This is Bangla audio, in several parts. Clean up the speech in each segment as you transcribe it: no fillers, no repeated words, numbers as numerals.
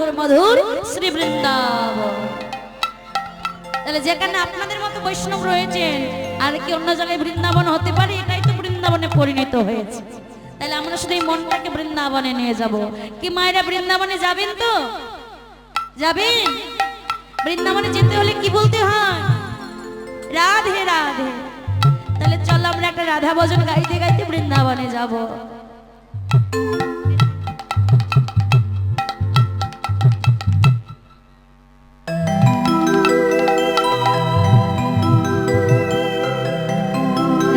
মধুর মধুর শ্রী বৃন্দাবন। তাহলে যেখানে আপনাদের মতো বৈষ্ণব রয়েছেন আর কি অন্য জায়গায় বৃন্দাবন হতে পারে? এটাই তো বৃন্দাবনে পরিণত হয়েছে। তাহলে আমরা শুধু এই মনটাকে বৃন্দাবনে নিয়ে যাব। কি মায়েরা বৃন্দাবনে যাবেন তো? যাবেন? বৃন্দাবনে যেতে হলে কি বলতে হয়? রাধে রাধে। তাহলে চলো আমরা একটা রাধা ভজন গাইতে গাইতে বৃন্দাবনে যাব।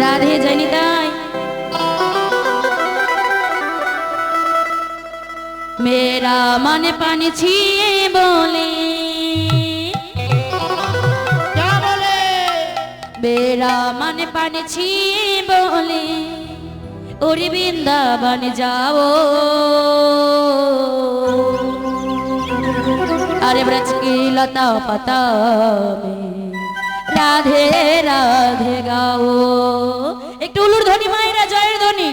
রাধে জনিতাই मेरा मन पानी छिए बोले, क्या बोले? मेरा मन पानी छिए बोले, और वृंदावन जाओ। अरे ब्रज की लता पता में राधे राधे गाओ। एक उलुर ध्वनि मायरा जयर ध्वनि।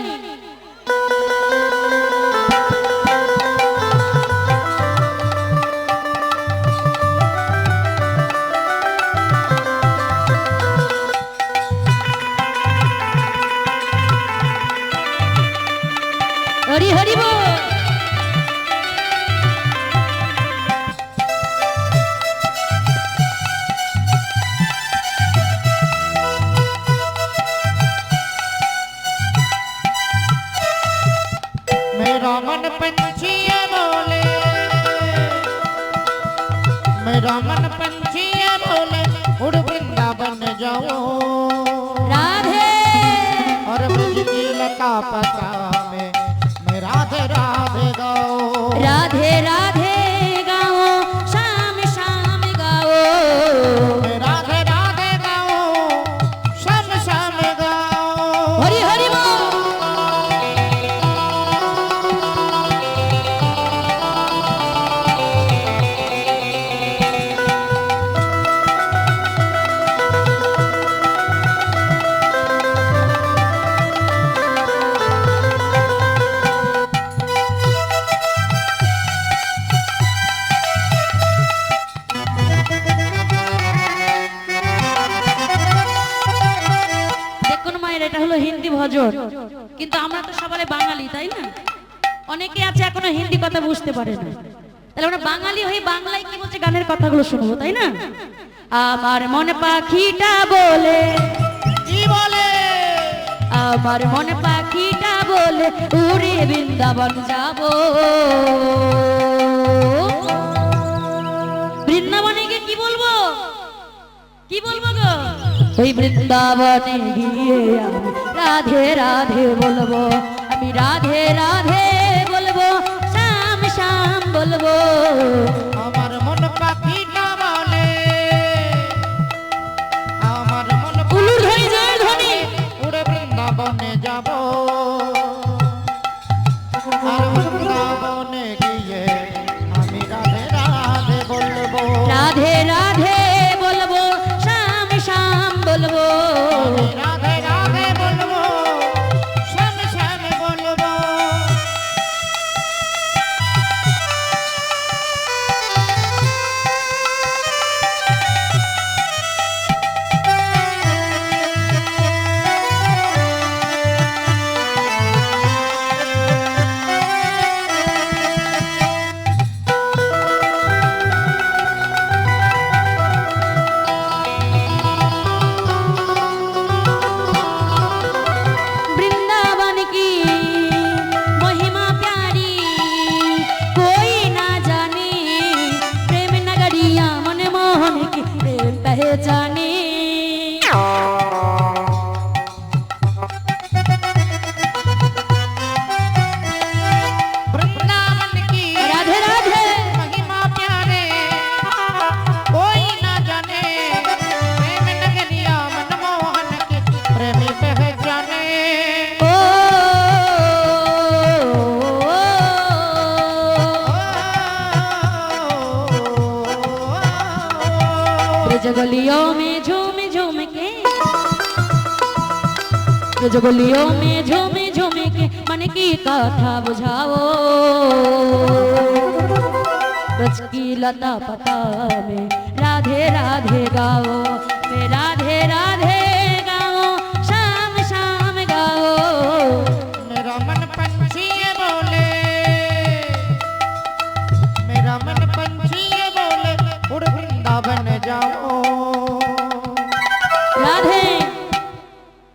हरि हरि बोल। मेरा मन पंछी है बोले, मेरा मन पंछी है बोले, उड़ वृंदावन जाओ। राधे और ब्रज की लता पता में मैं राधे राधे गाओ। राधे राधे गाओ, शाम शाम गाओ। मैं राधे राधे गाओ, शाम शाम गाओ। हरि हरि बोल। হিন্দি ভজন, কিন্তু আমরা তো সবাই বাঙালি, তাই না? অনেকে আছে এখনো হিন্দি কথা বুঝতে পারে না। তাহলে আমরা বাঙালি হয়ে বাংলায় কি বলছে গানের কথাগুলো শুনবো, তাই না? আমার মন পাখিটা বলে, কি বলে? আমার মন পাখিটা বলে উড়ে বৃন্দাবন যাব। বৃন্দাবনে গিয়ে কি বলবো? কি বলবো গো? ওই বৃন্দাবনে গিয়ে আমি রাধে রাধে বলবো, আমি রাধে রাধে বলবো, শ্যাম শ্যাম বলবো। আমার মন পাখিটা বলে, আমার মন উলুর ধ্বনি জয় ধ্বনি। উড়ে বৃন্দাবনে যাব। আর বৃন্দাবনে গিয়ে আমি রাধে রাধে বলবো, রাধে রাধে বলবো, শ্যাম শ্যাম বলবো। আমি রাধে রাধে বলবো, শ্যাম শ্যাম বলবো। वृंदावन की महिमा प्यारी कोई ना जाने, प्रेम नगरिया मनमोहन की प्रेम पहचाने। वृंदावन की राधे राधे महिमा प्यारे कोई ना जाने, प्रेम नगरिया मनमोहन के प्रेमी पहचाने। ओ, ब्रज गलियों में झूम झूम के, ब्रज गलियों में झूम झूम के मन की कथा बुझाओ। ब्रज की लता पता में राधे राधे गाओ, मैं राधे राधे गाओ, शाम शाम गाओ। मेरा मन पंछी ये बोले, मेरा मन पंछी ये बोले, उड़ वृंदावन जाओ। राधे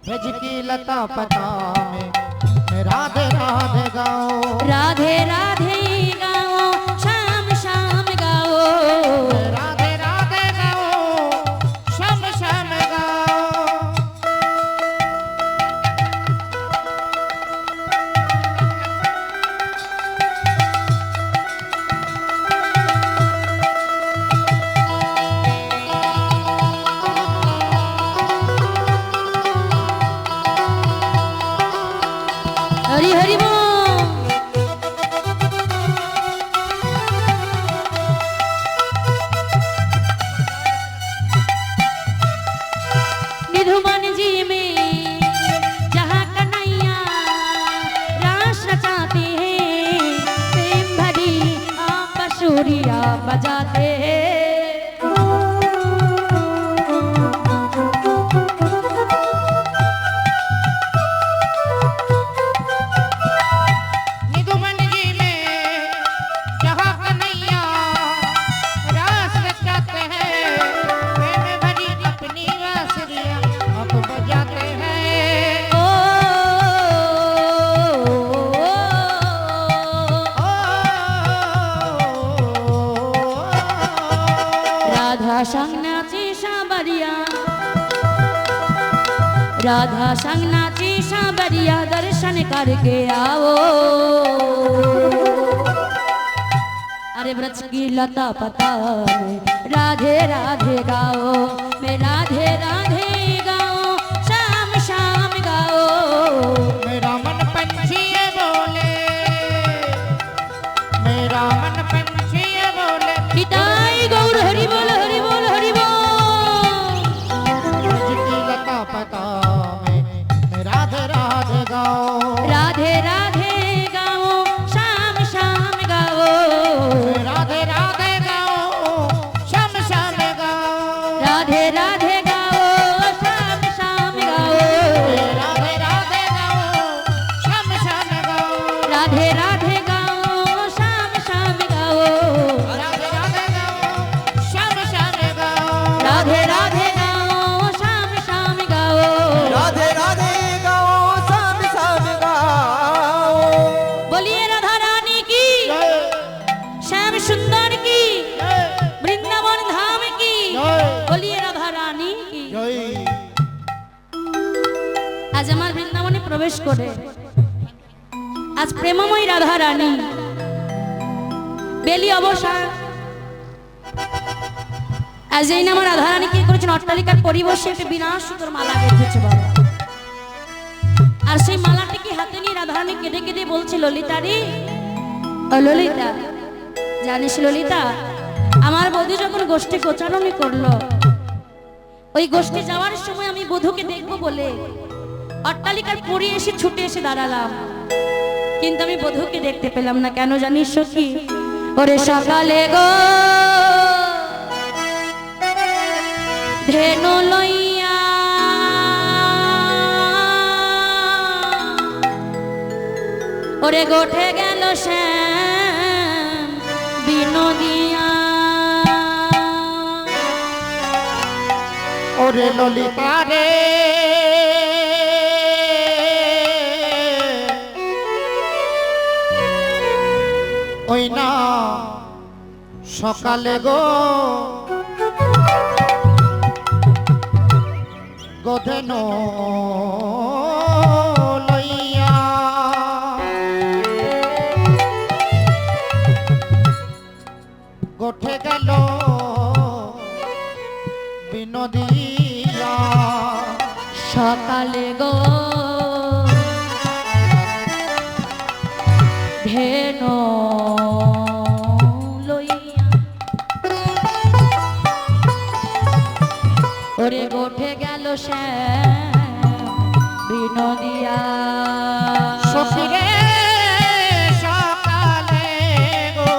ब्रज की लता पता में मैं राधे राधे गाओ, राधे राधे गाओ, शाम शाम गाओ। मैं राधे राधे गाओ, श्याम श्याम गाओ। हरि हरि बोल। निधुवन जी में जहाँ कन्हैया रास रचाते हैं, प्रेम भरी आप बांसुरियाँ बजाते हैं। निधुवन जी में जहाँ कन्हैया रास रचाते हैं, प्रेम भरी अपनी बांसुरियाँ आप बजाते हैं। ओ, राधा संग नाची सावरिया, राधा संग नाची सावरिया, दर्शन करके आओ। अरे ब्रज की लता पता में राधे राधे गाओ, मैं राधे राधे गाओ, शाम शाम गाओ। मेरा मन पंछी ये बोले, मेरा मन पंछी ये बोले, निताई गौर हरि बोल हरि बोल हरि बोल। ब्रज की लता पता में मैं राधे राधे गाओ, राधे राधे गाओ, शाम शाम गाओ। मैं राधे राधे गाओ, श्याम श्याम गाओ। राधे राधे गाओ, शाम शाम गाओ। मैं राधे राधे गाओ, श्याम श्याम गाओ। राधे राधे गाओ, शाम शाम गाओ। राधे राधे गाओ, श्याम श्याम गाओ। राधे राधे गाओ, शाम शाम गाओ। राधे राधे गाओ, शाम शाम गाओ। बोलिए राधा रानी की, श्याम सुंदर की, वृंदावन धाम की। बोलिए राधा रानी की। আজ আমার বৃন্দাবনে প্রবেশ করে আজ প্রেমময় রাধা রানী বেলি অবসান, আজ এই নাম রাধা রানী কি করেছেন, অট্টালিকার পরিবেশে একটা বিনাশ সুতোর মালা গেঁথেছে বাবা। আর সেই মালাটিকে হাতে নিয়ে রাধা রানী কেঁদে কেঁদে বলছে, ললিতা রে, ও ললিতা, জানিস ললিতা, আমার বধূ যখন গোষ্ঠী গোচারণী করলো, ওই গোষ্ঠী যাওয়ার সময় আমি বধূকে দেখবো বলে অট্টালিকার পরি এসে ছুটে এসে দাঁড়ালাম, কিন্তু আমি বধূকে দেখতে পেলাম না। কেন জানিস সখী? ওরে সকালে গো ধেনু লইয়া ওরে গোঠে গেল শ্যাম বিনোদিয়া। ওরে ললিতা রে, ওই না সকালে গো গোধেন লইয়া গোঠে গেল বিনোদিয়া। সকালে গো ধেনু লইয়া ওরে গোঠে গেল শ্যাম বিনোদিয়া। সখিরে সকালে গো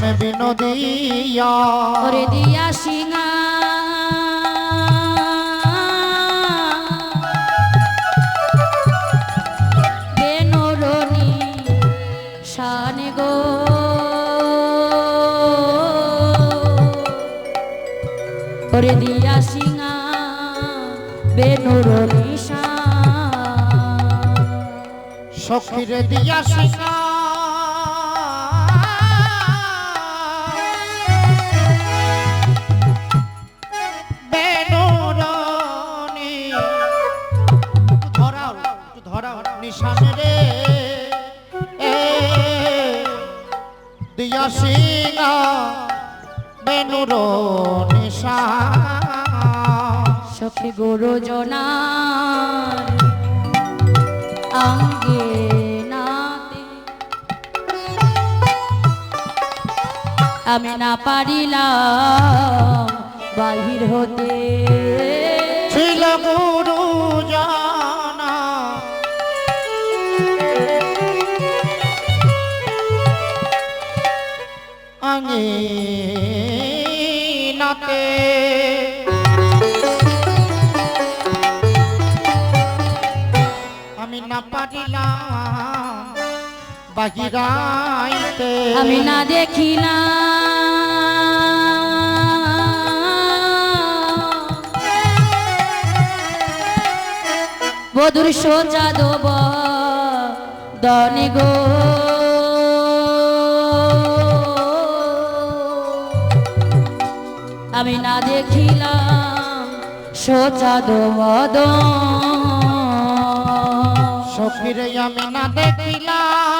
শ্যামে বিনোদিয়া ওরে দিয়া সিংহা বেনুরনি শানে গো ওরে দিয়া সিংহা বেনুরনি সখীরে দিয়া সিংহা বেনুরনি ধরাও নিশানে রে দিয়া সিংহা বেনুরনি সখী গুরুজনার অঙ্গে নাতে আমি না পারিলাম বাহির হতে ছিল গুরু জানা আঙে নাতে আমি না পারিলাম বাহিরাইতে আমি না দেখিলাম বধুর সোজা দেব দনে গো আমি না দেখিলাম সোজা দেব সখীরে আমি না দেখিলাম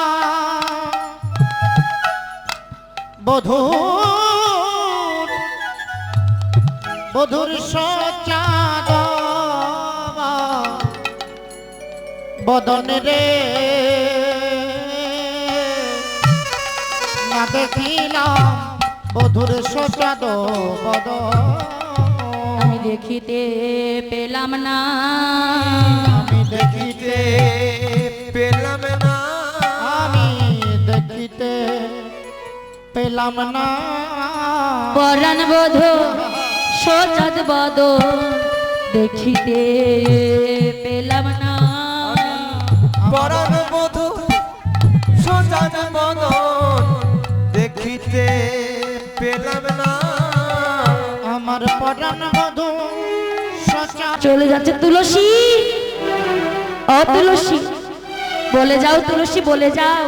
বধুর সচাদ বদন রে না দেখিলাম বধুর সচাদ বদন আমি দেখিতে পেলাম না আমি দেখিতে পেলাম না আমি দেখিতে পেলাম না পরাণ বোধ সজাত বদ দেখিতে পেলাম না পরাণ বধূ সজাত বদন দেখিতে পেলাম না আমার পরাণ বধূ সচাত চলে যাচ্ছে তুলসী ও তুলসী বলে যাও তুলসী বলে যাও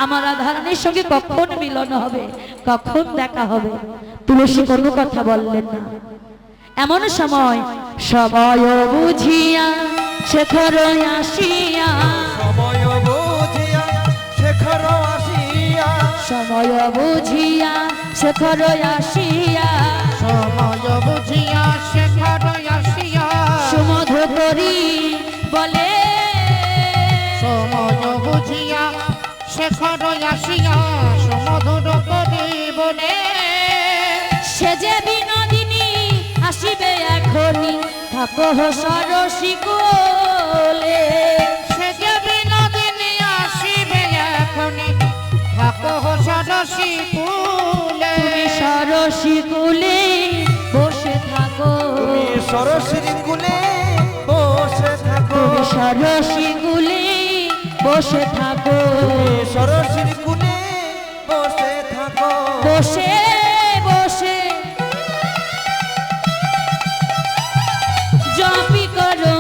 আমার রাধারানীর সঙ্গে কখন মিলন হবে কখন দেখা হবে তুলসী কোনো কথা বললেন না এমন সময় সময় বুঝিয়া শেখর আসিয়া সময় বুঝিয়া শেখর আসিয়া সময় বুঝিয়া শেখর আসিয়া সময় বুঝিয়া শেখর আসিয়া সুমধু করি বলে সময় বুঝিয়া শেখর আসিয়া সমধুর করি বলে সে যে বিনোদিনী আসিবে এখনি থাকো সরসী কোলে সে যে বিনোদিনী আসিবে এখনি থাকো সরসী কুলে তুমি সরসী কুলে বসে থাকো তুমি সরস্বতীর কুলে বসে থাকো তুমি সরসী কুলে বসে থাকো তুমি সরস্বতীর কুলে বসে থাকো বসে বসে জপি করো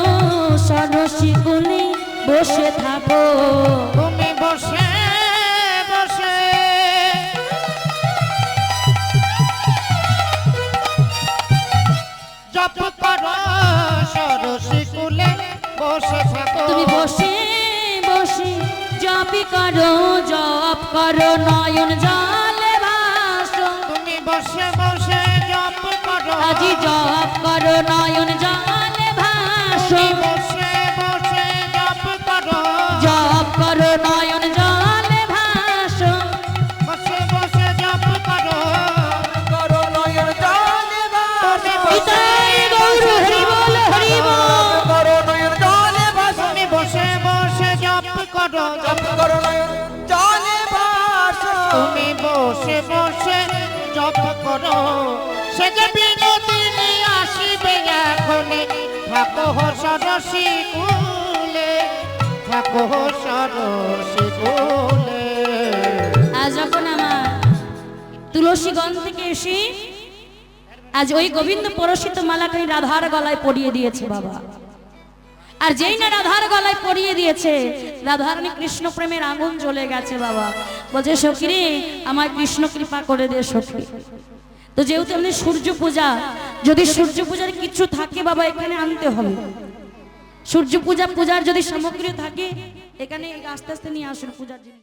সরসী কুলে বসে থাকো তুমি বসে বসে জপ করো সরসী কুলে বসে থাকো তুমি বসে বসে জপি করো জপ করো নয়ন জলে ভাসো তুমি বসে বসে জপ করো আজি জপ করো নয়ন জলে ভাসো তুমি বসে বসে জপ করো জপ করো নয়ন জলে ভাসো বসে বসে জপ করো করো নয়ন জলে ভাসো পিতাই গৌর হরি বল হরি বল করো নয়ন জলে ভাসো তুমি বসে বসে জপ করো জপ করো নয়ন জলে ভাসো তুমি বসে বসে জপ করো, সে যে বিনোদিনী আসিবে এখনে, থাকো সরসী কুলে, থাকো সরসী কুলে। আজ যখন আমার তুলসীগঞ্জ থেকে এসে আজ ওই গোবিন্দ পরশিত মালাখানি রাধার গলায় পরিয়ে দিয়েছে বাবা। আর যেই না রাধার গলায় পরিয়ে দিয়েছে, রাধারানী কৃষ্ণ প্রেমের আগুন জ্বলে গেছে বাবা। বলছে সখী রে, আমার কৃষ্ণ কৃপা করে দে সখী। তো যেহেতু এমনি সূর্য পূজা, যদি সূর্য পূজার কিছু থাকে বাবা এখানে আনতে হবে। সূর্য পূজার যদি সামগ্রী থাকে এখানে আস্তে আস্তে নিয়ে আসুন পূজার জিনিস।